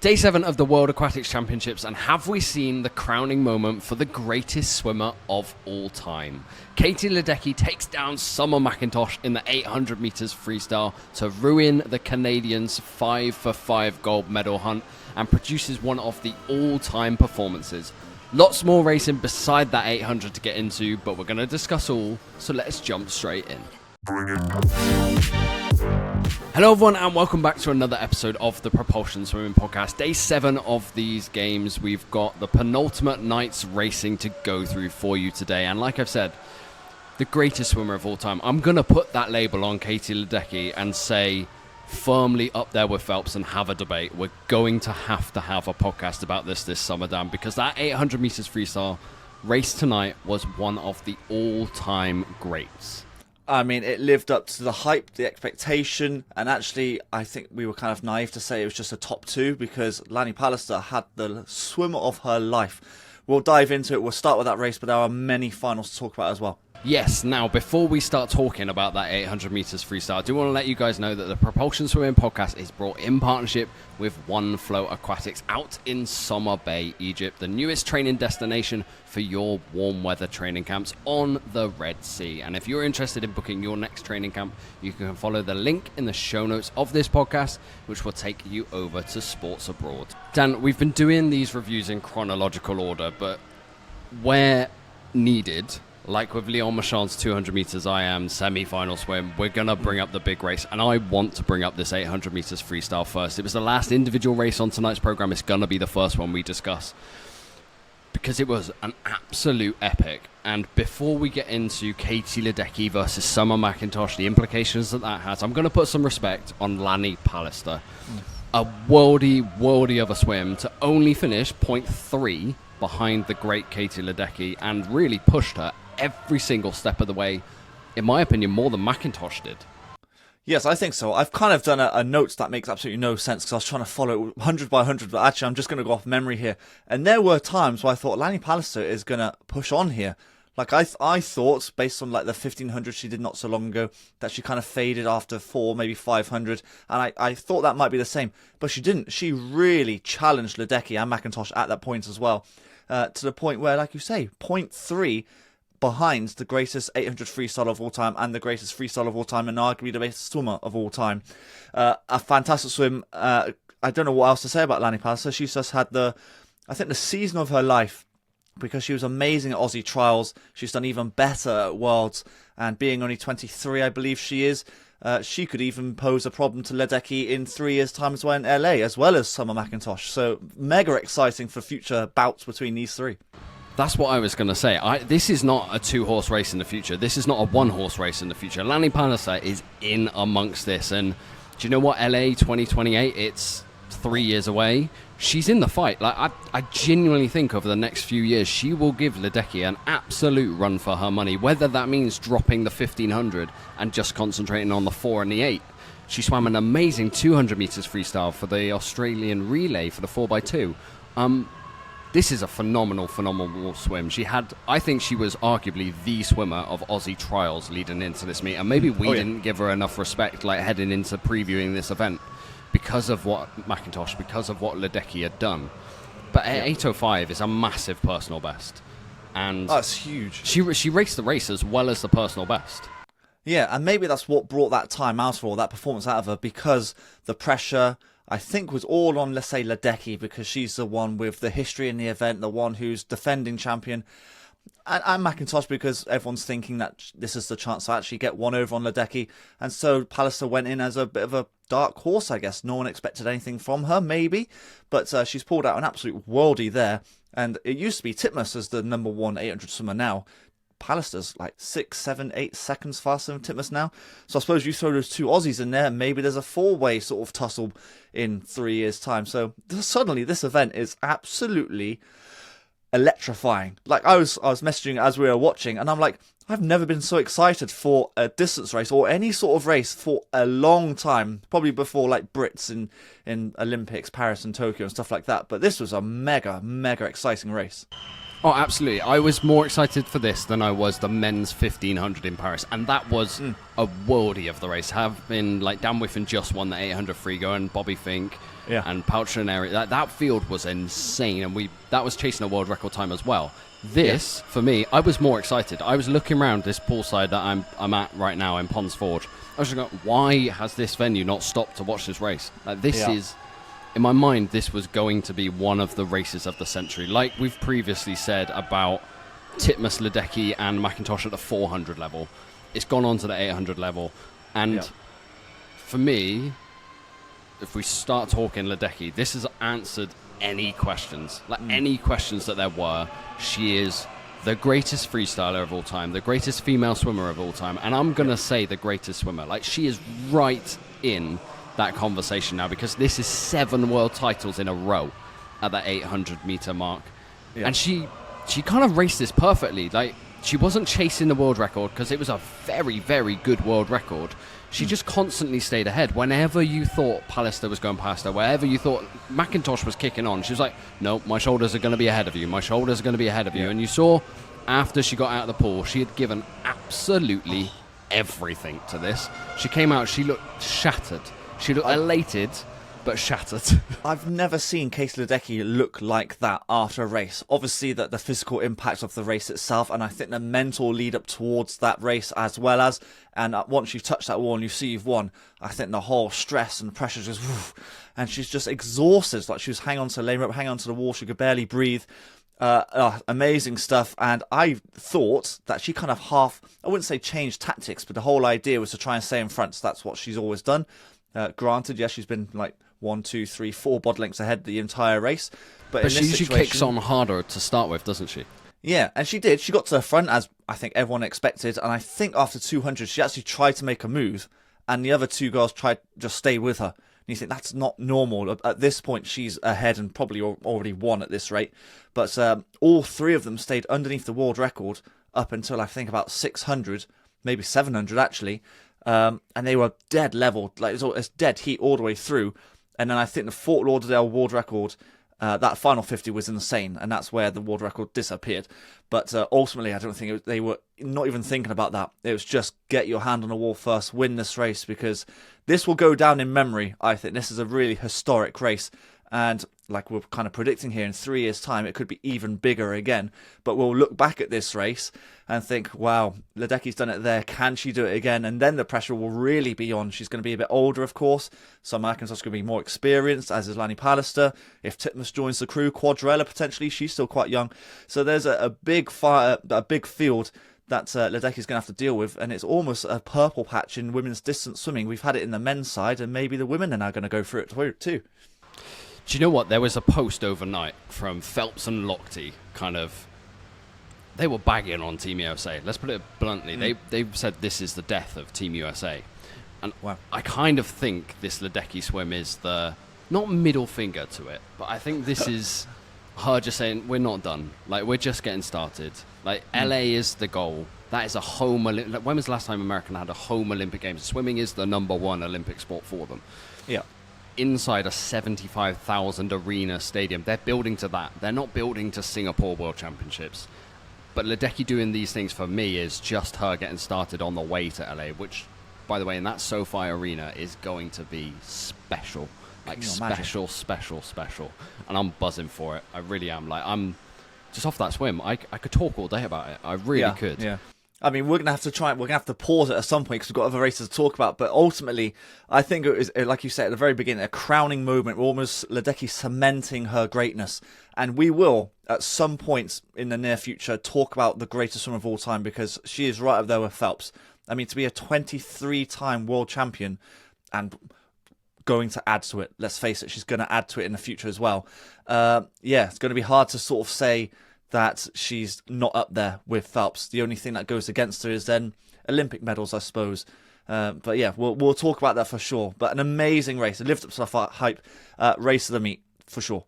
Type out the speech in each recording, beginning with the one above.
Day 7 of the World Aquatics Championships, and have we seen the crowning moment for the greatest swimmer of all time? Kaylee Ledecky takes down Summer McIntosh in the 800 meters freestyle to ruin the Canadians' 5-for-5 gold medal hunt and produces one of the all-time performances. Lots more racing beside that 800 to get into, but we're going to discuss all, so let's jump straight in. Hello everyone and welcome back to another episode of the Propulsion Swimming Podcast. Day 7 of these games. We've got the penultimate night's racing to go through for you today. And like I've said, the greatest swimmer of all time. I'm going to put that label on Kaylee Ledecky and say firmly up there with Phelps and have a debate. We're going to have a podcast about this summer, Dan, because that 800 meters freestyle race tonight was one of the all-time greats. I mean, it lived up to the hype, the expectation, and actually, I think we were kind of naive to say it was just a top 2 because Lani Pallister had the swimmer of her life. We'll dive into it. We'll start with that race, but there are many finals to talk about as well. Yes, now before we start talking about that 800 meters freestyle, I do want to let you guys know that the Propulsion Swimming Podcast is brought in partnership with One Float Aquatics out in Summer Bay, Egypt, the newest training destination for your warm weather training camps on the Red Sea. And if you're interested in booking your next training camp, you can follow the link in the show notes of this podcast, which will take you over to Sports Abroad. Dan, we've been doing these reviews in chronological order, but where needed, like with Leon Marchand's 200 meters IM semi-final swim, we're going to bring up the big race. And I want to bring up this 800 meters freestyle first. It was the last individual race on tonight's program. It's going to be the first one we discuss because it was an absolute epic. And before we get into Kaylee Ledecky versus Summer McIntosh, the implications that has, I'm going to put some respect on Lani Pallister. A worldy of a swim to only finish 0.3 behind the great Kaylee Ledecky and really pushed her every single step of the way, in my opinion, more than McIntosh did. Yes, I think so. I've kind of done a notes that makes absolutely no sense because I was trying to follow it 100 by 100, but actually I'm just going to go off memory here. And there were times where I thought Lani Pallister is going to push on here. Like I thought, based on like the 1500 she did not so long ago, that she kind of faded after 4, maybe 500. And I thought that might be the same, but she didn't. She really challenged Ledecky and McIntosh at that point as well, to the point where, like you say, 0.3 behind the greatest 800 freestyle of all time and the greatest freestyle of all time and arguably the best swimmer of all time. A fantastic swim. I don't know what else to say about Lani Pallister. She's just had the season of her life because she was amazing at Aussie trials. She's done even better at Worlds, and being only 23, I believe she is, she could even pose a problem to Ledecky in 3 years' time as well in LA, as well as Summer McIntosh. So mega exciting for future bouts between these three. That's what I was going to say. This is not a 2-horse race in the future. This is not a 1-horse race in the future. Lani Pallister is in amongst this. And do you know what? LA 2028, it's 3 years away. She's in the fight. Like I genuinely think over the next few years, she will give Ledecky an absolute run for her money, whether that means dropping the 1500 and just concentrating on the 4 and the 8. She swam an amazing 200 meters freestyle for the Australian relay for the 4x2. This is a phenomenal swim. I think she was arguably the swimmer of Aussie trials leading into this meet, and maybe we didn't give her enough respect, like heading into previewing this event, because of what McIntosh, because of what Ledecky had done. But 8:05 is a massive personal best, and that's huge. She raced the race as well as the personal best. Yeah, and maybe that's what brought that time out for that performance out of her, because the pressure, I think, was all on, let's say, Ledecky, because she's the one with the history in the event, the one who's defending champion, and McIntosh, because everyone's thinking that this is the chance to actually get one over on Ledecky. And so Pallister went in as a bit of a dark horse, I guess. No one expected anything from her, maybe, but she's pulled out an absolute worldie there. And it used to be Titmus as the number 1 800 swimmer. Now Pallister's like 6, 7, 8 seconds faster than Titmus now. So I suppose you throw those 2 Aussies in there, maybe there's a 4-way sort of tussle in 3 years' time. So suddenly this event is absolutely electrifying. Like I was messaging as we were watching, and I'm like, I've never been so excited for a distance race or any sort of race for a long time. Probably before like Brits in Olympics, Paris and Tokyo and stuff like that. But this was a mega exciting race. Oh, absolutely. I was more excited for this than I was the men's 1500 in Paris. And that was a worldie of the race. Having, like, Dan Whiffen just won the 800 free go and Bobby Fink. and Pallister and Eri. That field was insane, and that was chasing a world record time as well. This, for me, I was more excited. I was looking around this poolside that I'm at right now in Ponds Forge. I was just going, why has this venue not stopped to watch this race? This is, in my mind, this was going to be one of the races of the century. Like we've previously said about Titmus, Ledecky, and McIntosh at the 400 level. It's gone on to the 800 level. And for me, if we start talking Ledecky, this has answered any questions. Any questions that there were. She is the greatest freestyler of all time, the greatest female swimmer of all time, and I'm going to say the greatest swimmer. She is right in that conversation now, because this is 7 world titles in a row at that 800-meter mark. And she kind of raced this perfectly. She wasn't chasing the world record, because it was a very, very good world record. She just constantly stayed ahead. Whenever you thought Pallister was going past her, wherever you thought McIntosh was kicking on, she was like, no, my shoulders are going to be ahead of you. My shoulders are going to be ahead of you. And you saw, after she got out of the pool, she had given absolutely everything to this. She came out, she looked shattered. She looked elated, but shattered. I've never seen Kaylee Ledecky look like that after a race. Obviously, the physical impact of the race itself, and I think the mental lead up towards that race as well as, and once you've touched that wall and you see you've won, I think the whole stress and pressure just, and she's just exhausted. She was hanging on to the lane rope, hanging on to the wall, she could barely breathe. Amazing stuff. And I thought that she kind of I wouldn't say changed tactics, but the whole idea was to try and stay in front. So that's what she's always done. Granted, yes, she's been 1, 2, 3, 4 bod lengths ahead the entire race. But she usually kicks on harder to start with, doesn't she? Yeah, and she did. She got to the front, as I think everyone expected. And I think after 200, she actually tried to make a move. And the other 2 girls tried to just stay with her. And you think that's not normal. At this point, she's ahead and probably already won at this rate. But all 3 of them stayed underneath the world record up until I think about 600, maybe 700 actually. And they were dead level. It's dead heat all the way through. And then I think the Fort Lauderdale world record, that final 50 was insane, and that's where the world record disappeared. But ultimately, I don't think they were not even thinking about that. It was just get your hand on the wall first, win this race, because this will go down in memory. I think this is a really historic race. And like we're kind of predicting here, in 3 years' time, it could be even bigger again. But we'll look back at this race and think, wow, Ledecky's done it there. Can she do it again? And then the pressure will really be on. She's going to be a bit older, of course. So McIntosh going to be more experienced, as is Lani Pallister. If Titmus joins the crew, Quadrella potentially, she's still quite young. So there's a big field that Ledecky's going to have to deal with, and it's almost a purple patch in women's distance swimming. We've had it in the men's side, and maybe the women are now going to go through it too. Do you know what? There was a post overnight from Phelps and Lochte, they were bagging on Team USA. Let's put it bluntly. They said this is the death of Team USA. And wow. I kind of think this Ledecky swim is the, not middle finger to it, but I think this is her just saying, we're not done. We're just getting started. LA is the goal. That is a home Olympic. When was the last time America had a home Olympic Games? Swimming is the #1 Olympic sport for them. Yeah. Inside a 75,000 arena stadium. They're building to that. They're not building to Singapore World Championships. But Ledecky doing these things for me is just her getting started on the way to LA, which, by the way, in that SoFi Arena is going to be special. Special. And I'm buzzing for it. I really am. I'm just off that swim. I could talk all day about it. I really could. Yeah. I mean, we're going to have to pause it at some point because we've got other races to talk about. But ultimately, I think it was, like you said at the very beginning, a crowning moment. We're almost Ledecky cementing her greatness. And we will, at some points in the near future, talk about the greatest swimmer of all time, because she is right up there with Phelps. I mean, to be a 23-time world champion and going to add to it, let's face it, she's going to add to it in the future as well. It's going to be hard to sort of say that she's not up there with Phelps. The only thing that goes against her is then Olympic medals, I suppose. But yeah, we'll talk about that for sure. But an amazing race. It lived up to the hype. Race of the meet, for sure.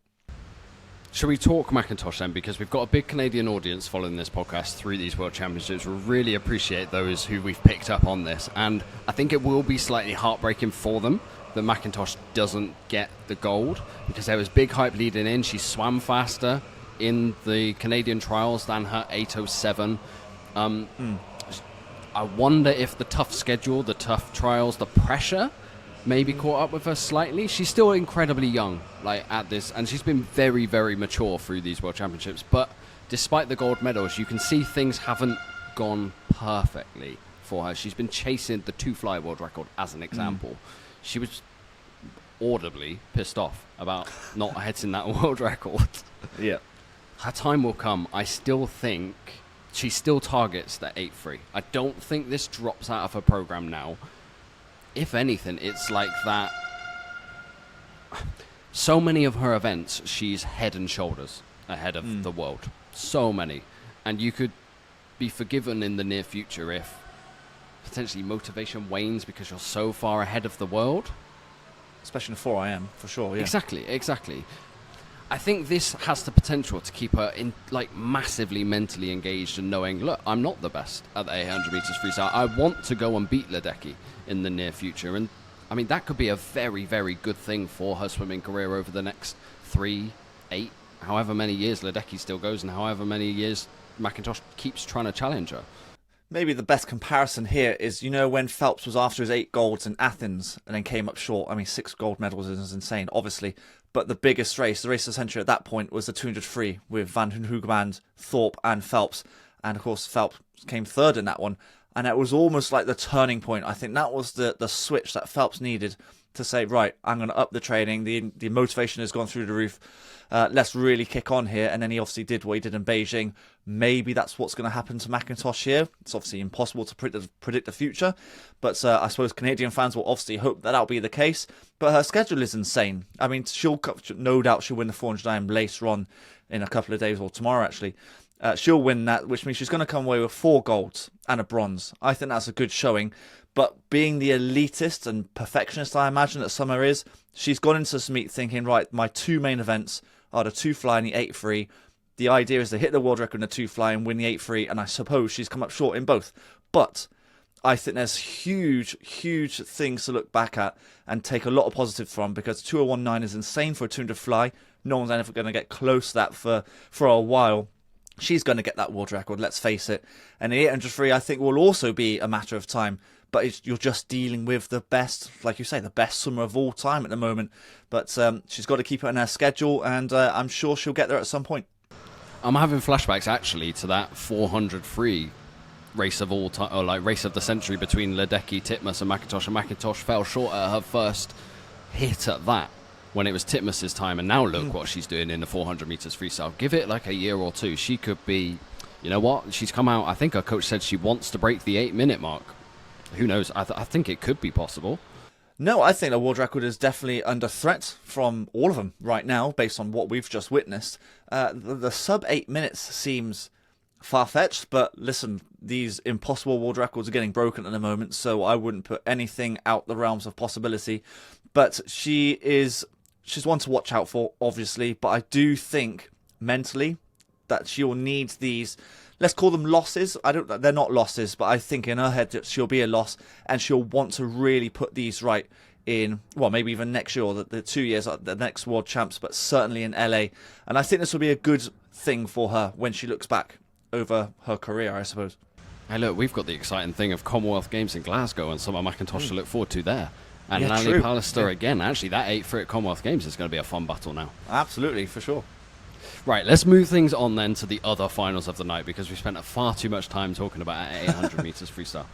Shall we talk McIntosh then? Because we've got a big Canadian audience following this podcast through these World Championships. We really appreciate those who we've picked up on this. And I think it will be slightly heartbreaking for them that McIntosh doesn't get the gold, because there was big hype leading in. She swam faster in the Canadian trials than her 8:07. I wonder if the tough schedule, the tough trials, the pressure maybe caught up with her slightly. She's still incredibly young, like at this, and she's been very, very mature through these World Championships. But despite the gold medals, you can see things haven't gone perfectly for her. She's been chasing the 2-fly world record as an example. She was audibly pissed off about not hitting that world record. Yeah. Her time will come. I still think she still targets the 8-3. I don't think this drops out of her program now. If anything, it's like that. So many of her events, she's head and shoulders ahead of the world. So many. And you could be forgiven in the near future if potentially motivation wanes because you're so far ahead of the world. Especially in 4IM, for sure, yeah. Exactly. I think this has the potential to keep her in, like, massively mentally engaged and knowing, look, I'm not the best at the 800 meters freestyle. I want to go and beat Ledecky in the near future. And, I mean, that could be a very, very good thing for her swimming career over the next 3, 8, however many years Ledecky still goes and however many years McIntosh keeps trying to challenge her. Maybe the best comparison here is, you know, when Phelps was after his 8 golds in Athens and then came up short. I mean, 6 gold medals is insane, obviously. But the biggest race, the race of the century at that point, was the 200 free with Van Hoogemand, Thorpe and Phelps. And, of course, Phelps came third in that one. And it was almost like the turning point. I think that was the switch that Phelps needed to say, right, I'm going to up the training. The motivation has gone through the roof. Let's really kick on here. And then he obviously did what he did in Beijing. Maybe that's what's going to happen to McIntosh here. It's obviously impossible to predict the future. But I suppose Canadian fans will obviously hope that that'll be the case. But her schedule is insane. I mean, no doubt she'll win the 400 IM later on in a couple of days, or tomorrow actually. She'll win that, which means she's going to come away with 4 golds and a bronze. I think that's a good showing. But being the elitist and perfectionist I imagine that Summer is, she's gone into this meet thinking, right, my 2 main events are the 2-fly and the 8-free. The idea is to hit the world record in the 2-fly and win the 8-free, and I suppose she's come up short in both. But I think there's huge things to look back at and take a lot of positive from, because 2:01.9 is insane for a 200 fly. No one's ever going to get close to that for a while. She's going to get that world record, let's face it. And the 800 free, I think, will also be a matter of time. But you're just dealing with the best, like you say, the best swimmer of all time at the moment. But she's got to keep it on her schedule, and I'm sure she'll get there at some point. I'm having flashbacks, actually, to that 400 free race of all time, or like race of the century between Ledecky, Titmus, and McIntosh fell short at her first hit at that when it was Titmus's time. And now look what she's doing in the 400 meters freestyle. Give it like a year or two. She could be, you know what? She's come out, I think her coach said she wants to break the 8-minute mark. Who knows? I think it could be possible. No, I think the world record is definitely under threat from all of them right now, based on what we've just witnessed. The sub 8 minutes seems far-fetched, but listen, these impossible world records are getting broken at the moment, so I wouldn't put anything out the realms of possibility. But she's one to watch out for, obviously, but I do think mentally that she'll need these, let's call them losses. They're not losses, but I think in her head that she'll be a loss, and she'll want to really put these right in, well, maybe even next year, or the 2 years, the next World Champs, but certainly in LA. And I think this will be a good thing for her when she looks back over her career, I suppose. Hey, look, we've got the exciting thing of Commonwealth Games in Glasgow and Summer McIntosh to look forward to there. And Yeah, Lani true. Pallister again. Actually, that 8-free at Commonwealth Games is going to be a fun battle now. Absolutely, for sure. Right, let's move things on then to the other finals of the night, because we spent far too much time talking about 800 meters freestyle,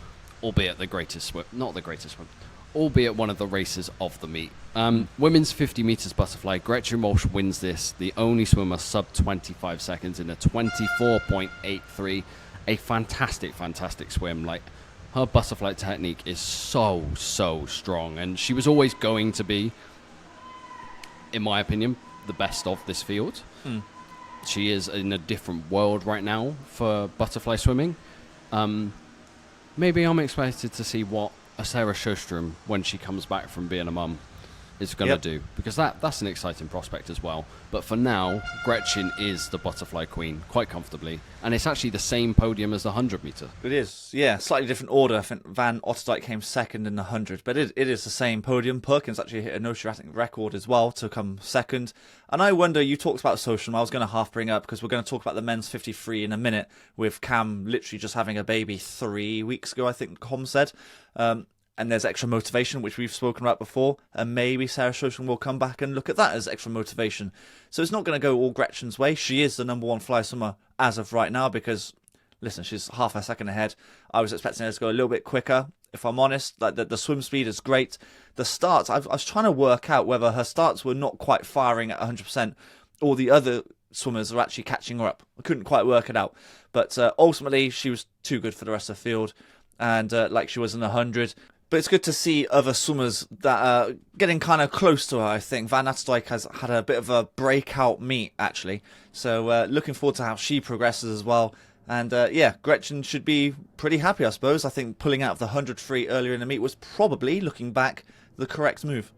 albeit the greatest swim, not the greatest swim, albeit one of the races of the meet. Women's 50 meters butterfly, Gretchen Walsh wins this, the only swimmer sub 25 seconds in a 24.83, a fantastic swim. Like, her butterfly technique is so strong, and she was always going to be, in my opinion, the best of this field. She is in a different world right now for butterfly swimming. Maybe I'm expected to see what a Sarah Sjöström, when she comes back from being a mum, is going to do, because that's an exciting prospect as well. But for now, Gretchen is the butterfly queen quite comfortably, and it's actually the same podium as the 100 meter. It is, yeah, slightly different order. I think Van Otterdijk came second in the 100, but it is the same podium. Perkins actually hit an oceanic record as well to come second. And I wonder, you talked about social, I was going to half bring up, because we're going to talk about the men's 53 in a minute, with Cam literally just having a baby 3 weeks ago, I think Com said. and there's extra motivation, which we've spoken about before, and maybe Sarah Shoshan will come back and look at that as extra motivation. So it's not going to go all Gretchen's way. She is the number one fly swimmer as of right now because, listen, she's half a second ahead. I was expecting her to go a little bit quicker, if I'm honest. Like the swim speed is great. The starts, I was trying to work out whether her starts were not quite firing at 100% or the other swimmers are actually catching her up. I couldn't quite work it out. But ultimately, she was too good for the rest of the field, and like she was in the 100. But it's good to see other swimmers that are getting kind of close to her, I think. Van Natsdijk has had a bit of a breakout meet, actually. So looking forward to how she progresses as well. And yeah, Gretchen should be pretty happy, I suppose. I think pulling out of the 100 free earlier in the meet was probably, looking back, the correct move.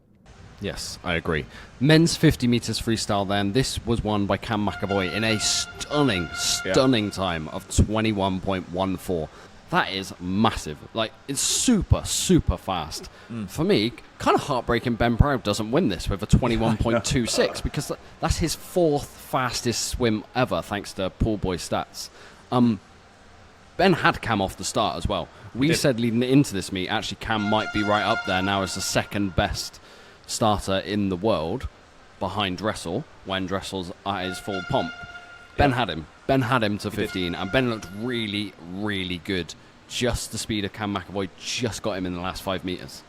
Yes, I agree. Men's 50 metres freestyle then. This was won by Cam McEvoy in a stunning time of 21.14. That is massive. Like, it's super fast. For me, kind of heartbreaking Ben Proud doesn't win this with a 21.26 because that's his 4th fastest swim ever, thanks to Pool Boy stats. Ben had Cam off the start as well. We said leading into this meet, actually Cam might be right up there now as the 2nd best starter in the world behind Dressel when Dressel's at his full pomp. Ben had him. Ben had him to 15, and Ben looked really good. Just the speed of Cam McEvoy just got him in the last 5 metres.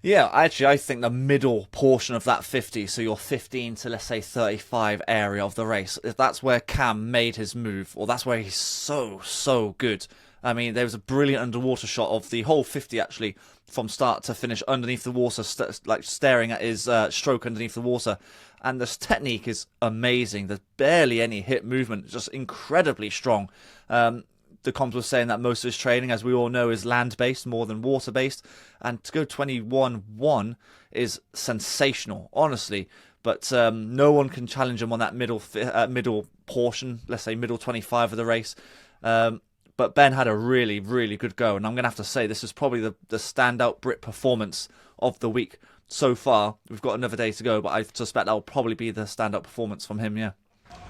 Yeah, actually, I think the middle portion of that 50, so your 15 to, let's say, 35 area of the race, that's where Cam made his move, or that's where he's so good. I mean, there was a brilliant underwater shot of the whole 50, actually, from start to finish underneath the water, like staring at his stroke underneath the water. And this technique is amazing. There's barely any hip movement, just incredibly strong. The comms was saying that most of his training, as we all know, is land-based more than water-based. And to go 21.1 is sensational, honestly. But no one can challenge him on that middle portion, let's say middle 25 of the race. But Ben had a really good go. And I'm going to have to say this is probably the standout Brit performance of the week so far. We've got another day to go, but I suspect that will probably be the standout performance from him, yeah.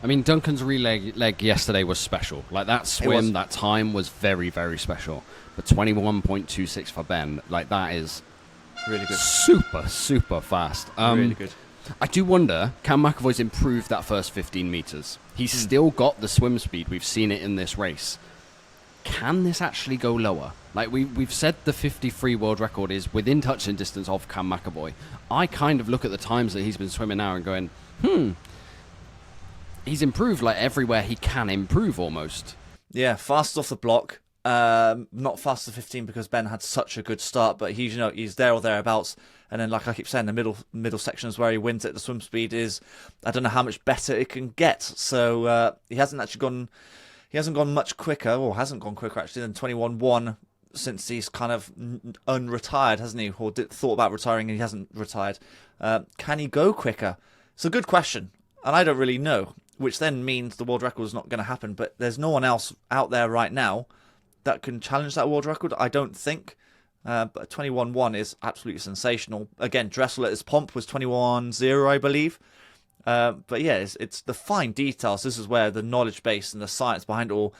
I mean, Duncan's relay leg yesterday was special. Like, that swim, that time was very special. But 21.26 for Ben, like, that is really good. Super fast. Really good. I do wonder, Cam McEvoy's improved that first 15 metres. He's still got the swim speed. We've seen it in this race. Can this actually go lower? Like, we've said the 53 world record is within touching distance of Cam McEvoy. I kind of look at the times that he's been swimming now and going, he's improved like everywhere he can improve almost. Yeah, fast off the block. Not fast to 15 because Ben had such a good start, but he's there or thereabouts. And then, like I keep saying, the middle section is where he wins it. The swim speed is, I don't know how much better it can get. So he hasn't gone much quicker, or hasn't gone quicker actually than 21.1 since he's kind of unretired, hasn't he? Or thought about retiring and he hasn't retired. Can he go quicker? It's a good question, and I don't really know. Which then means the world record is not going to happen. But there's no one else out there right now that can challenge that world record, I don't think. But 21.1 is absolutely sensational. Again, Dressel at his pomp was 21.0, I believe. But yeah, it's the fine details. This is where the knowledge base and the science behind it all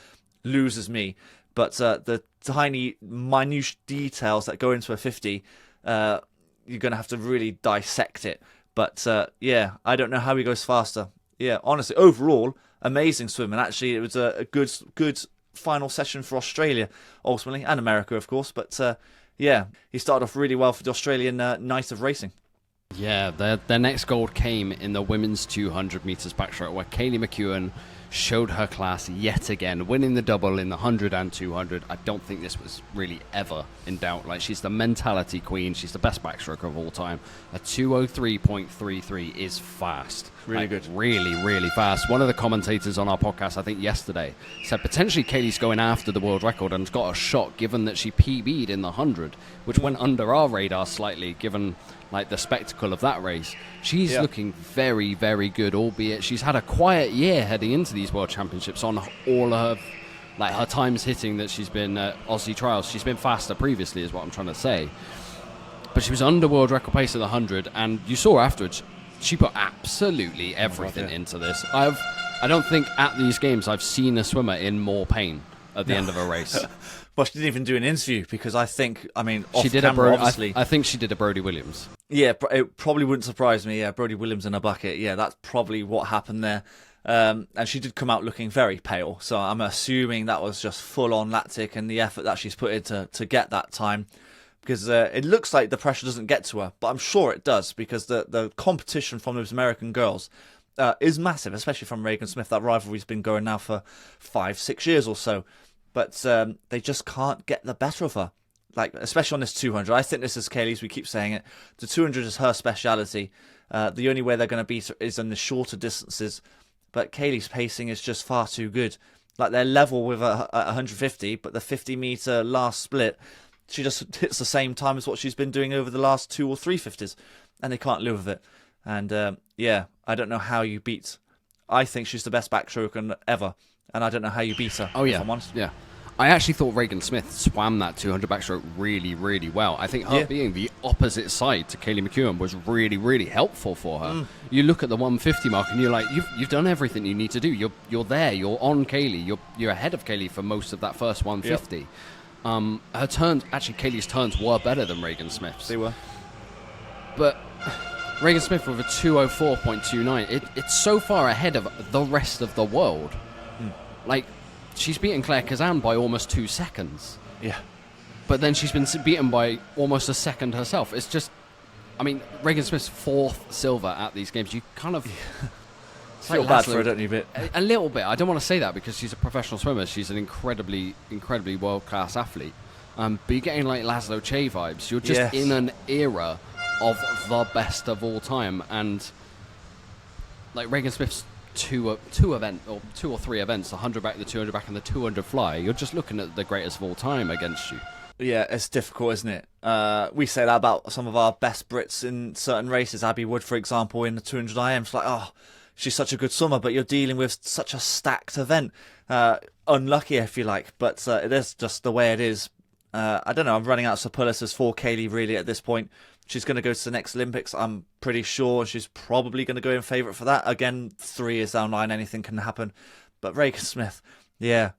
loses me. But the tiny, minute details that go into a 50, you're going to have to really dissect it. But yeah, I don't know how he goes faster. Yeah, honestly, overall, amazing swim. And actually, it was a good final session for Australia, ultimately, and America, of course. But yeah, he started off really well for the Australian night of racing. Yeah, their next gold came in the women's 200 metres backstroke, where Kaylee McKeown showed her class yet again, winning the double in the 100 and 200. I don't think this was really ever in doubt. Like, she's the mentality queen. She's the best backstroker of all time. A 203.33 is fast. Really good. Really fast. One of the commentators on our podcast, I think yesterday, said potentially Kaylee's going after the world record and has got a shot given that she PB'd in the 100, which went under our radar slightly given like the spectacle of that race. She's looking very good, albeit she's had a quiet year heading into these World Championships on all of her times hitting that she's been at Aussie trials. She's been faster previously is what I'm trying to say. But she was under world record pace at the 100, and you saw afterwards, she put absolutely everything into this. I don't think at these games I've seen a swimmer in more pain. at the end of a race. Well, she didn't even do an interview because off she did camera, obviously. I think she did a Brody Williams. Yeah, it probably wouldn't surprise me. Yeah, Brody Williams in a bucket. Yeah, that's probably what happened there. And she did come out looking very pale, so I'm assuming that was just full-on lactic and the effort that she's put into to get that time. Because it looks like the pressure doesn't get to her, but I'm sure it does, because the competition from those American girls is massive, especially from Regan Smith. That rivalry's been going now for 5-6 years or so, but they just can't get the better of her. Like, especially on this 200. I think this is Kaylee's, we keep saying it. The 200 is her speciality. The only way they're going to beat her is in the shorter distances, but Kaylee's pacing is just far too good. Like, they're level with a 150, but the 50-meter last split, she just hits the same time as what she's been doing over the last 2 or 3 50s, and they can't live with it. And yeah, I don't know how you beat. I think she's the best backstroker ever, and I don't know how you beat her. Oh yeah, if I'm honest. Yeah. I actually thought Regan Smith swam that 200 backstroke really, really well. I think her being the opposite side to Kaylee McKeown was really, really helpful for her. You look at the 150 mark and you're like, you've done everything you need to do. You're there. You're on Kaylee. You're ahead of Kaylee for most of that first 150. Yep. Her turns, actually Kaylee's turns were better than Regan Smith's. They were. But Regan Smith with a 204.29, it's so far ahead of the rest of the world. Like, she's beaten Claire Kazan by almost 2 seconds. Yeah. But then she's been beaten by almost a second herself. It's just, I mean, Regan Smith's 4th silver at these games. You kind of feel bad for her, don't you, a bit? A little bit. I don't want to say that because she's a professional swimmer. She's an incredibly world-class athlete. But you're getting like Laszlo Che vibes. You're just in an era of the best of all time. And like Regan Smith's two or 3 events, the 100 back, the 200 back, and the 200 fly, you're just looking at the greatest of all time against you. Yeah, it's difficult, isn't it? We say that about some of our best Brits in certain races. Abby Wood, for example, in the 200 IM. It's like, oh, she's such a good swimmer, but you're dealing with such a stacked event. Unlucky, if you like, but it is just the way it is. I don't know, I'm running out of superlatives for Kaylee, really, at this point. She's going to go to the next Olympics. I'm pretty sure she's probably going to go in favourite for that. Again, 3 years down the line, anything can happen. But Regan Smith,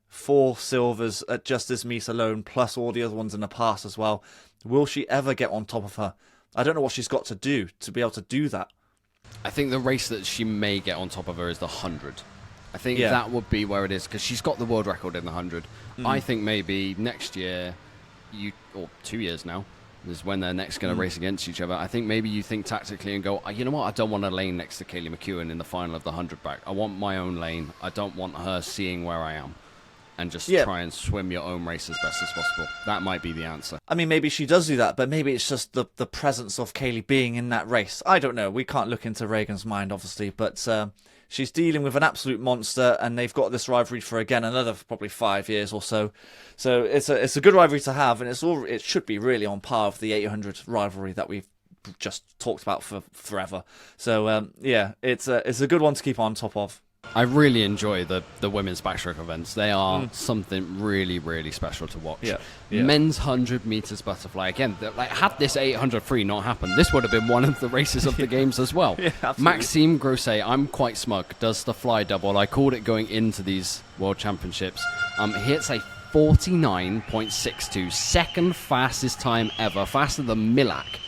4 silvers at just this meet alone, plus all the other ones in the past as well. Will she ever get on top of her? I don't know what she's got to do to be able to do that. I think the race that she may get on top of her is the 100. I think that would be where it is, because she's got the world record in the 100. I think maybe next year, or 2 years now, is when they're next going to race against each other. I think maybe you think tactically and go, you know what, I don't want a lane next to Kaylee McKeown in the final of the 100 back. I want my own lane. I don't want her seeing where I am. And just try and swim your own race as best as possible. That might be the answer. I mean, maybe she does do that, but maybe it's just the presence of Kaylee being in that race. I don't know. We can't look into Regan's mind, obviously, but she's dealing with an absolute monster, and they've got this rivalry for, again, another probably 5 years or so. So it's a good rivalry to have, and it should be really on par with the 800 rivalry that we've just talked about for forever. So, it's a good one to keep on top of. I really enjoy the women's backstroke events. They are something really, really special to watch. Yeah. Men's 100 meters butterfly. Again, had this 800 free not happened, this would have been one of the races of the games as well. Maxime Grousset, I'm quite smug, does the fly double. I called it going into these world championships. He hits a 49.62, second fastest time ever, faster than Milak.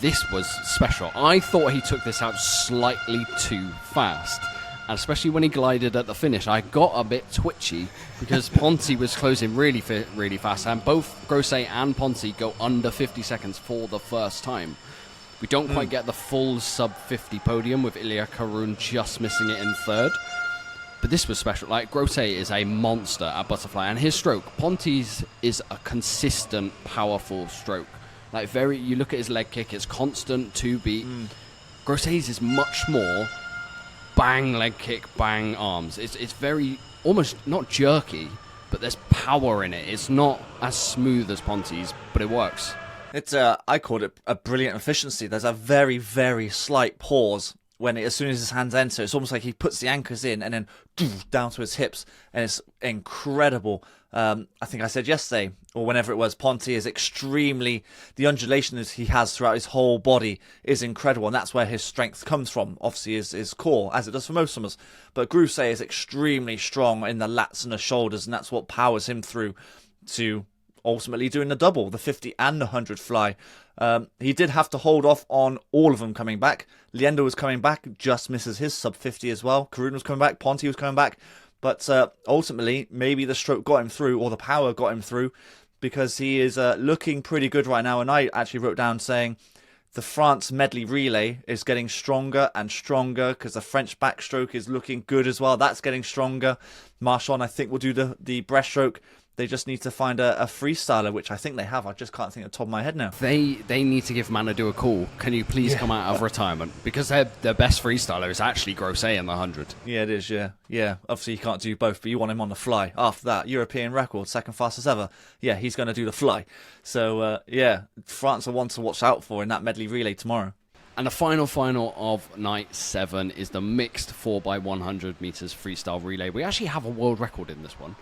This was special. I thought he took this out slightly too fast. And especially when he glided at the finish, I got a bit twitchy because Ponti was closing really fast, and both Grousset and Ponti go under 50 seconds for the first time. We don't quite get the full sub-50 podium with Ilya Karun just missing it in 3rd. But this was special. Like, Grousset is a monster at butterfly, and his stroke, Ponti's is a consistent, powerful stroke. Like, you look at his leg kick, it's constant, 2 beat. Grousset's is much more bang leg kick, bang arms. It's very, almost not jerky, but there's power in it. It's not as smooth as Ponti's, but it works. I called it a brilliant efficiency. There's a very, very slight pause as soon as his hands enter, it's almost like he puts the anchors in and then down to his hips, and it's incredible. I think I said yesterday, or whenever it was, Ponty is the undulation that he has throughout his whole body is incredible, and that's where his strength comes from, obviously his core, as it does for most swimmers. But Grousset is extremely strong in the lats and the shoulders, and that's what powers him through to ultimately doing the double, the 50 and the 100 fly. He did have to hold off on all of them coming back. Leander was coming back, just misses his sub 50 as well. Karun was coming back, Ponty was coming back. But ultimately, maybe the stroke got him through, or the power got him through, because he is looking pretty good right now. And I actually wrote down saying the France medley relay is getting stronger and stronger, because the French backstroke is looking good as well. That's getting stronger. Marchand, I think, will do the breaststroke. They just need to find a freestyler, which I think they have. I just can't think at the top of my head now. They need to give Manadou a call. Can you please come out of retirement? Because their best freestyler is actually Grousset in the 100. Yeah, it is, yeah. Yeah, obviously you can't do both, but you want him on the fly. After that, European record, second fastest ever. Yeah, he's going to do the fly. So, France are one to watch out for in that medley relay tomorrow. And the final of night 7 is the mixed 4x100 meters freestyle relay. We actually have a world record in this one.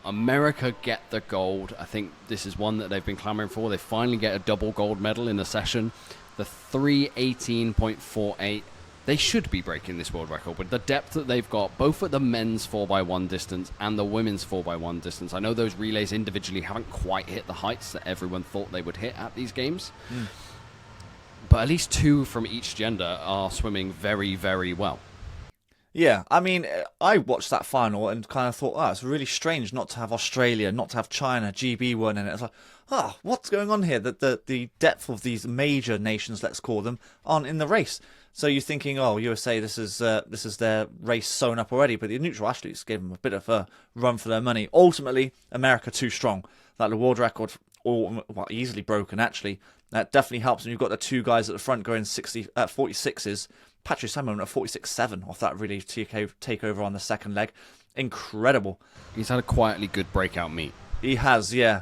America get the gold. I think this is one that they've been clamoring for. They finally get a double gold medal in the session. The 3:18.48. They should be breaking this world record with the depth that they've got, both at the men's 4x1 distance and the women's 4x1 distance. I know those relays individually haven't quite hit the heights that everyone thought they would hit at these games. But at least 2 from each gender are swimming very, very well. Yeah, I mean, I watched that final and kind of thought, it's really strange not to have Australia, not to have China, GB one, and it's like, what's going on here? That the depth of these major nations, let's call them, aren't in the race. So you're thinking, USA, this is their race sewn up already, but the neutral athletes gave them a bit of a run for their money. Ultimately, America too strong. Like the world record, easily broken actually. That definitely helps when you've got the 2 guys at the front going 46s. Patrick Salmon at 46.7 off that really takeover on the second leg. Incredible. He's had a quietly good breakout meet. He has, yeah.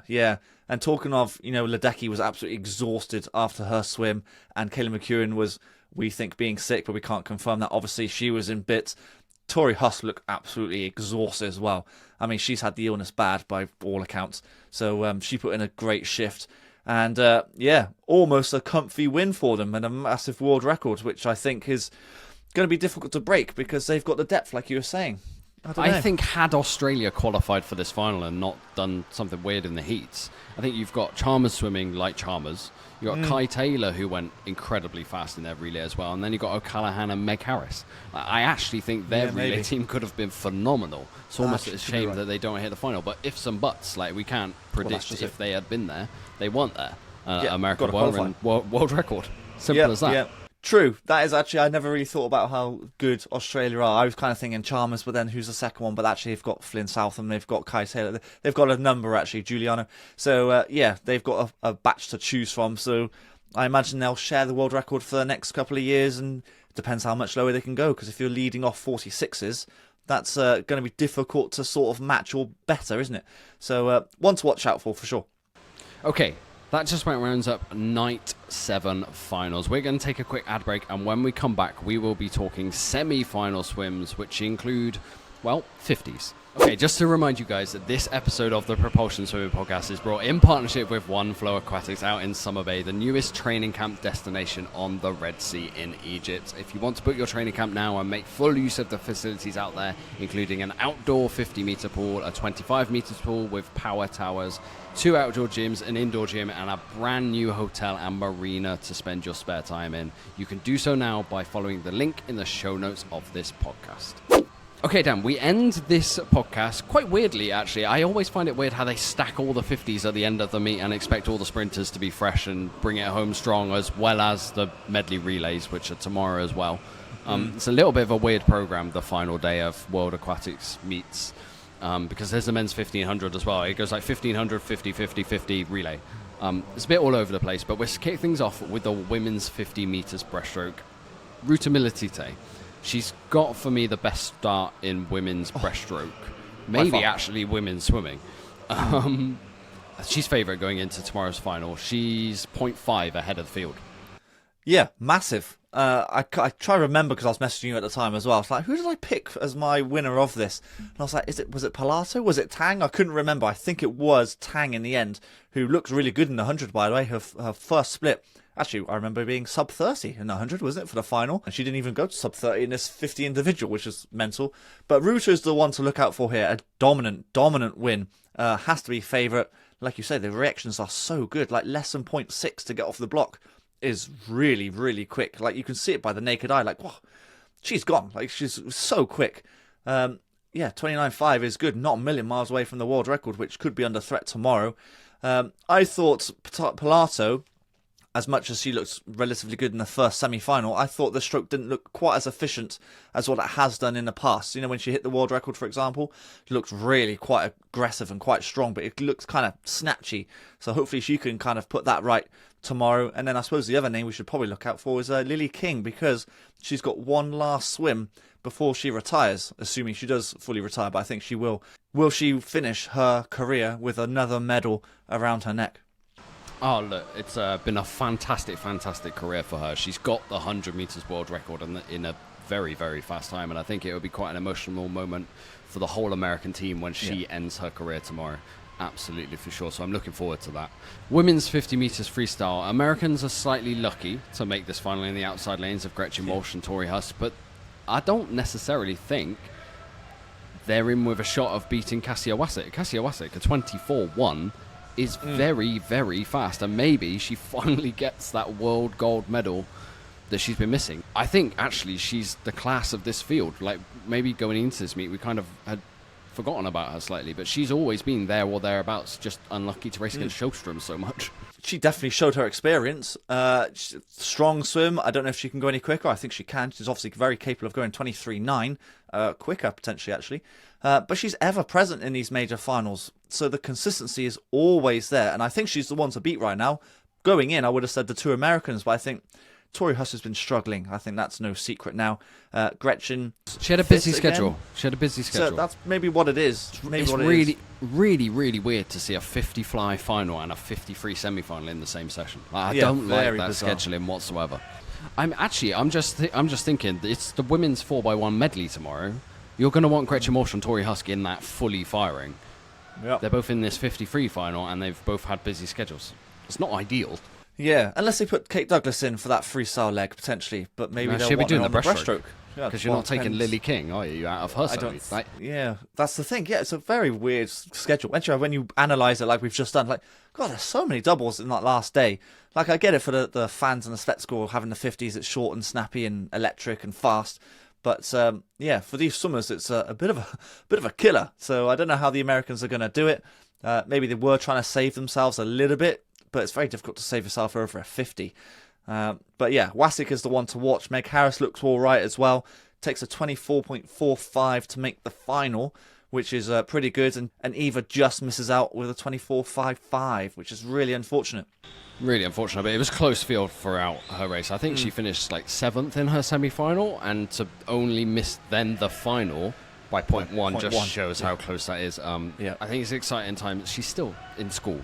And talking of, Ledecky was absolutely exhausted after her swim, and Kaylee McKeown was, we think, being sick, but we can't confirm that. Obviously, she was in bits. Tori Huss looked absolutely exhausted as well. I mean, she's had the illness bad by all accounts. So she put in a great shift. And, almost a comfy win for them and a massive world record, which I think is going to be difficult to break because they've got the depth, like you were saying. I think had Australia qualified for this final and not done something weird in the heats, I think you've got Chalmers swimming like Chalmers. You've got Kai Taylor, who went incredibly fast in their relay as well. And then you've got O'Callaghan and Meg Harris. I actually think their relay team could have been phenomenal. It's almost a shame that they don't hit the final. But ifs and buts, like we can't predict if they had been there. They weren't there. America were and world record. Simple as that. Yeah. True. That is actually, I never really thought about how good Australia are. I was kind of thinking Chalmers, but then who's the second one? But actually, they've got Flynn Southam, they've got Kai Taylor, they've got a number actually, Giuliano. So they've got a batch to choose from. So I imagine they'll share the world record for the next couple of years, and it depends how much lower they can go. Because if you're leading off 46s, that's going to be difficult to sort of match or better, isn't it? So one to watch out for sure. Okay. That just about rounds up night 7 finals. We're going to take a quick ad break, and when we come back, we will be talking semi-final swims, which include, 50s. Okay, just to remind you guys that this episode of the Propulsion Swimming Podcast is brought in partnership with One Flow Aquatics out in Summer Bay, the newest training camp destination on the Red Sea in Egypt. If you want to book your training camp now and make full use of the facilities out there, including an outdoor 50-meter pool, a 25-meter pool with power towers, 2 outdoor gyms, an indoor gym, and a brand new hotel and marina to spend your spare time in, you can do so now by following the link in the show notes of this podcast. Okay, Dan, we end this podcast quite weirdly, actually. I always find it weird how they stack all the 50s at the end of the meet and expect all the sprinters to be fresh and bring it home strong, as well as the medley relays, which are tomorrow as well. It's a little bit of a weird program, the final day of World Aquatics meets, because there's the men's 1500 as well. It goes like 1500, 50, 50, 50 relay. It's a bit all over the place, but we'll kick things off with the women's 50 meters breaststroke. Ruta Militite. She's got, for me, the best start in women's breaststroke. Maybe actually women's swimming. She's favourite going into tomorrow's final. She's 0.5 ahead of the field. Yeah, massive. I try to remember because I was messaging you at the time as well. I was like, who did I pick as my winner of this? And I was like, was it Pallister? Was it Tang? I couldn't remember. I think it was Tang in the end, who looks really good in the 100, by the way. Her first split. Actually, I remember being sub 30 in the 100, wasn't it, for the final? And she didn't even go to sub 30 in this 50 individual, which is mental. But Ruta is the one to look out for here. A dominant win. Has to be favourite. Like you say, the reactions are so good. Like less than 0.6 to get off the block is really, really quick. Like you can see it by the naked eye. Like, wow, she's gone. Like she's so quick. Yeah, 29.5 is good. Not a million miles away from the world record, which could be under threat tomorrow. I thought Pilato, as much as she looks relatively good in the first semi-final, I thought the stroke didn't look quite as efficient as what it has done in the past. You know, when she hit the world record, for example, it looked really quite aggressive and quite strong, but it looks kind of snatchy. So hopefully she can kind of put that right tomorrow. And then I suppose the other name we should probably look out for is Lily King, because she's got one last swim before she retires, assuming she does fully retire, but I think she will. Will she finish her career with another medal around her neck? Oh, look, it's been a fantastic career for her. She's got the 100 metres world record in a very, very fast time, and I think it will be quite an emotional moment for the whole American team when she ends her career tomorrow. Absolutely, for sure. So I'm looking forward to that. Women's 50 metres freestyle. Americans are slightly lucky to make this final in the outside lanes of Gretchen Walsh and Tori Huss, but I don't necessarily think they're in with a shot of beating Kassia Wasik. Kassia Wasik, a 24-1, is very, very fast, and maybe she finally gets that world gold medal that she's been missing. I think actually she's the class of this field. Like maybe going into this meet we kind of had forgotten about her slightly, but she's always been there or thereabouts, just unlucky to race against Sjöström so much. She definitely showed her experience. Strong swim. I don't know if she can go any quicker. I think she can. She's obviously very capable of going 23.9, quicker potentially actually. But she's ever present in these major finals, so the consistency is always there, and I think she's the one to beat right now. Going in, I would have said the two Americans, but I think Tori Huss has been struggling. I think that's no secret now. Gretchen, she had a busy schedule. So that's maybe what it is. It's really weird to see a 50 fly final and a 50 free semi-final in the same session. I don't like that bizarre scheduling whatsoever. I'm just thinking it's the women's 4x1 medley tomorrow. You're going to want Gretchen Walsh and Tori Huss in that fully firing. Yep. They're both in this 50 free final, and they've both had busy schedules. It's not ideal. Yeah, unless they put Kate Douglas in for that freestyle leg, potentially. But maybe they'll she'll be doing the breaststroke. Because you're not taking Lily King, are you, out of her side? Yeah, that's the thing. Yeah, it's a very weird schedule. When you analyse it like we've just done, like, God, there's so many doubles in that last day. Like, I get it for the fans and the spectacle having the 50s. It's short and snappy and electric and fast. But yeah, for these swimmers, it's a bit of a killer. So I don't know how the Americans are going to do it. Maybe they were trying to save themselves a little bit, but it's very difficult to save yourself over a 50. But yeah, Wasik is the one to watch. Meg Harris looks all right as well. Takes a 24.45 to make the final, which is pretty good. And Eva just misses out with a 24.55, which is really unfortunate. Really unfortunate, but it was close field throughout her race. I think she finished like 7th in her semi-final, and to only miss then the final by 0.1 just shows how close that is. I think it's an exciting time. She's still in school.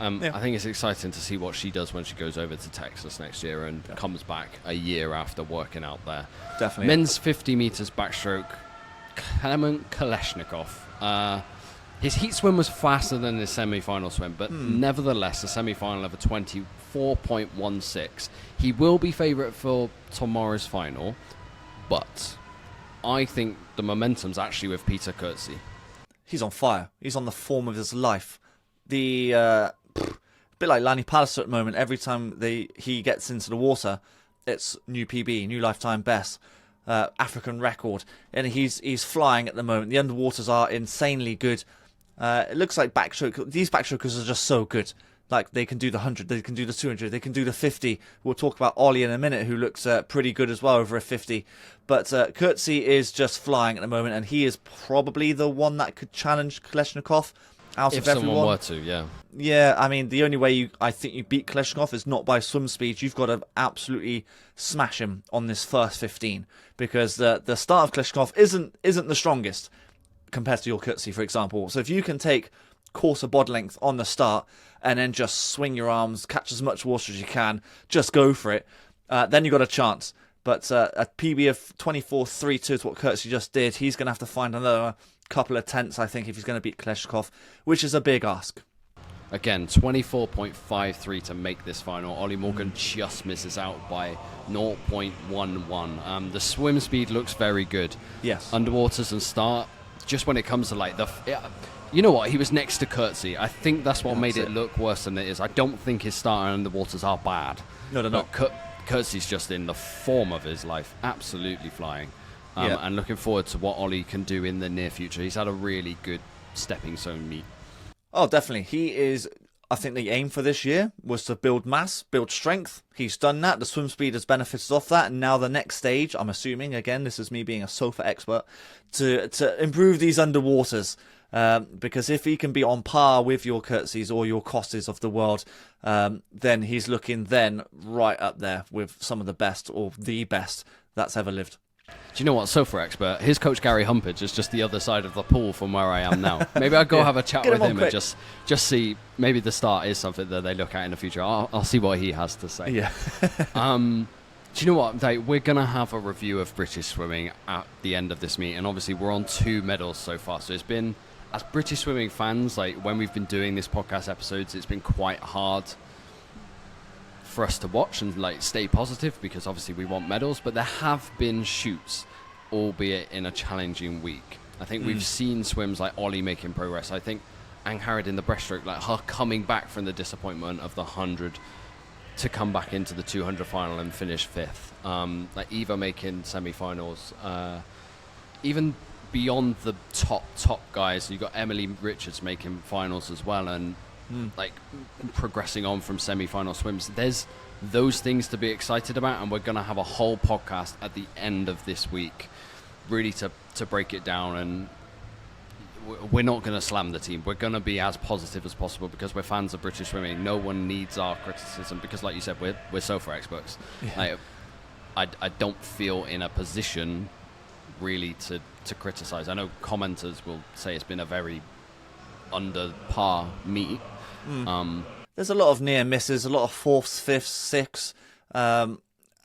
I think it's exciting to see what she does when she goes over to Texas next year and comes back a year after working out there. Definitely. Men's 50 meters backstroke, Klement Kalashnikov. His heat swim was faster than his semi-final swim, but nevertheless, a semi-final of a 24.16. He will be favourite for tomorrow's final, but I think the momentum's actually with Peter Kurtzy. He's on fire. He's on the form of his life. A bit like Lani Pallister at the moment. Every time he gets into the water, it's new PB, new lifetime best, African record, and he's flying at the moment. The underwaters are insanely good. It looks like these backstrokers are just so good. Like, they can do the 100, they can do the 200, they can do the 50. We'll talk about Ollie in a minute, who looks pretty good as well over a 50. But Kurtzy is just flying at the moment, and he is probably the one that could challenge Kalashnikov out of everyone. If someone were to, yeah. Yeah, I mean, the only way I think you beat Kalashnikov is not by swim speed. You've got to absolutely smash him on this first 15, because the start of Kalashnikov isn't the strongest compared to your Kurtzy, for example. So if you can take courser bod length on the start and then just swing your arms, catch as much water as you can, just go for it, then you got a chance. But a PB of 24.32 is what Courtesy just did. He's going to have to find another couple of tenths, I think, if he's going to beat Kleshkov, which is a big ask. Again, 24.53 to make this final. Ollie Morgan just misses out by 0.11. The swim speed looks very good. Yes. Underwaters and start, just when it comes to like you know what? He was next to Courtesy. I think that's what made it look worse than it is. I don't think his start and underwaters are bad. No, they're not. Courtesy's just in the form of his life, absolutely flying. And looking forward to what Ollie can do in the near future. He's had a really good stepping stone meet. Oh, definitely. He is, I think the aim for this year was to build mass, build strength. He's done that. The swim speed has benefited off that. And now the next stage, I'm assuming, again, this is me being a sofa expert, to improve these underwaters. Because if he can be on par with your Courtesies or your Costes of the world, then he's looking then right up there with some of the best or the best that's ever lived. Do you know what, sofa expert? His coach Gary Humpage is just the other side of the pool from where I am now. Maybe I'll go have a chat with him and just see. Maybe the start is something that they look at in the future. I'll see what he has to say. Yeah. Do you know what? We're going to have a review of British swimming at the end of this meet, and obviously we're on 2 medals so far. So it's been, as British swimming fans, like when we've been doing this podcast episodes, it's been quite hard for us to watch and like stay positive because obviously we want medals, but there have been shoots, albeit in a challenging week. I think we've seen swims like Ollie making progress. I think Angharad in the breaststroke, like her coming back from the disappointment of the 100 to come back into the 200 final and finish 5th. Like Eva making semi-finals. Even beyond the top guys, you got Emily Richards making finals as well, and like progressing on from semi-final swims. There's those things to be excited about, and we're going to have a whole podcast at the end of this week really to break it down. And we're not going to slam the team. We're going to be as positive as possible because we're fans of British swimming. No one needs our criticism because, like you said, we're sofa experts. Yeah. I don't feel in a position really to criticize. I know commenters will say it's been a very under par meet. There's a lot of near misses, a lot of 4th, 5th, 6th,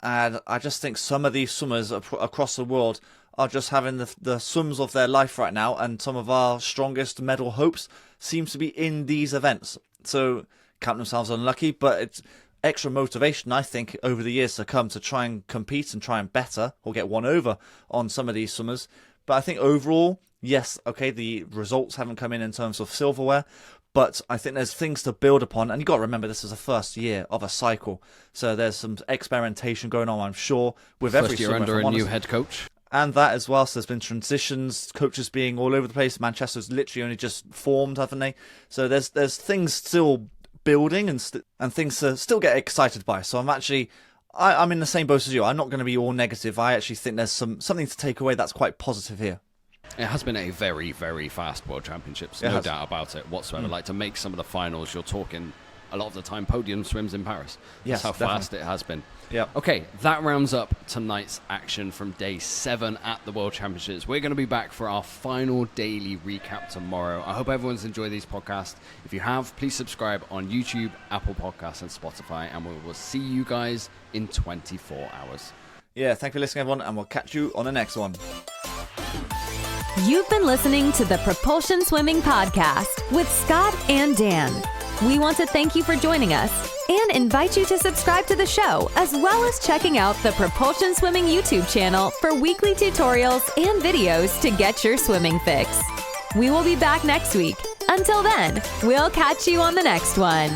and I just think some of these swimmers across the world are just having the swims of their life right now, and some of our strongest medal hopes seems to be in these events. So count themselves unlucky, but it's extra motivation, I think, over the years to come to try and compete and try and better or get one over on some of these swimmers. But I think overall, yes, okay, the results haven't come in terms of silverware, but I think there's things to build upon. And you've got to remember, this is the first year of a cycle. So there's some experimentation going on, I'm sure, with every first year swimmer, under a new head coach. And that as well. So there's been transitions, coaches being all over the place. Manchester's literally only just formed, haven't they? So there's things still building and things to still get excited by. So I'm in the same boat as you. I'm not going to be all negative. I actually think there's something to take away that's quite positive here. It has been a very, very fast World Championships, no doubt about it whatsoever. Like, to make some of the finals, you're talking a lot of the time podium swims in Paris. Yes, that's how fast it has been. Yeah. Okay, that rounds up tonight's action from day 7 at the World Championships. We're going to be back for our final daily recap tomorrow. I hope everyone's enjoyed these podcasts. If you have, please subscribe on YouTube, Apple Podcasts, and Spotify, and we will see you guys in 24 hours. Yeah, thank you for listening, everyone, and we'll catch you on the next one. You've been listening to the Propulsion Swimming Podcast with Scott and Dan. We want to thank you for joining us and invite you to subscribe to the show, as well as checking out the Propulsion Swimming YouTube channel for weekly tutorials and videos to get your swimming fix. We will be back next week. Until then, we'll catch you on the next one.